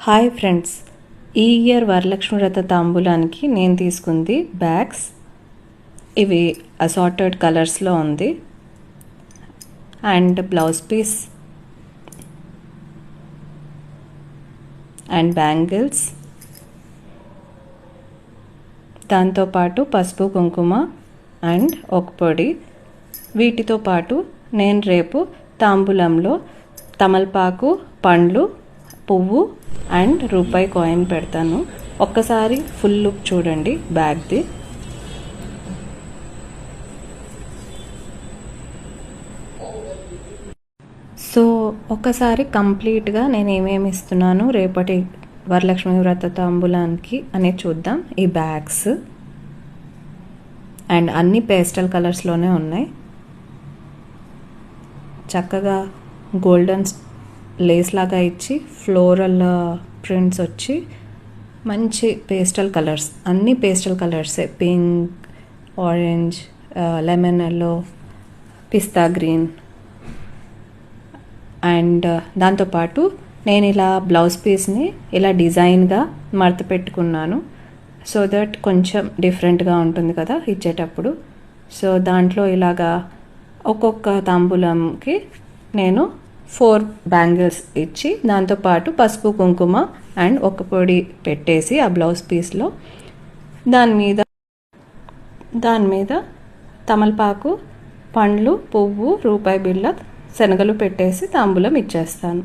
Hi friends, ఈ year Varalakshmi వ్రత తాంబూలానికి నేను తీసుకుంది బ్యాగ్స్. ఇవి అసార్టెడ్ కలర్స్లో ఉంది. And blouse piece and bangles, దాంతోపాటు పసుపు కుంకుమ అండ్ ఒక పొడి. వీటితో పాటు నేను రేపు తాంబూలంలో తమలపాకు, పండ్లు, పువ్వు అండ్ రూపాయి కాయిన్ పెడతాను. ఒక్కసారి ఫుల్ లుక్ చూడండి బ్యాగ్ది. సో ఒకసారి కంప్లీట్గా నేను ఏమేమి ఇస్తున్నాను రేపటి వరలక్ష్మి వ్రత తాంబూలానికి అనేది చూద్దాం. ఈ బ్యాగ్స్ అండ్ అన్ని పేస్టల్ కలర్స్లోనే ఉన్నాయి. చక్కగా గోల్డెన్ లేస్ లాగా ఇచ్చి ఫ్లోరల్ ప్రింట్స్ వచ్చి మంచి పేస్టల్ కలర్స్, అన్ని పేస్టల్ కలర్సే. పింక్, ఆరెంజ్, లెమన్ ఎల్లో, పిస్తా గ్రీన్. అండ్ దాంతోపాటు నేను ఇలా బ్లౌజ్ పీస్ని ఇలా డిజైన్గా మడత పెట్టుకున్నాను. సో దట్ కొంచెం డిఫరెంట్గా ఉంటుంది కదా ఇచ్చేటప్పుడు. సో దాంట్లో ఇలాగా ఒక్కొక్క తాంబూలంకి నేను 4 బ్యాంగిల్స్ ఇచ్చి దాంతోపాటు పసుపు కుంకుమ అండ్ ఒక పొడి పెట్టేసి ఆ బ్లౌజ్ పీస్లో దాని మీద తమలపాకు, పండ్లు, పువ్వు, రూపాయి బిళ్ళ, శనగలు పెట్టేసి తాంబూలం ఇచ్చేస్తాను.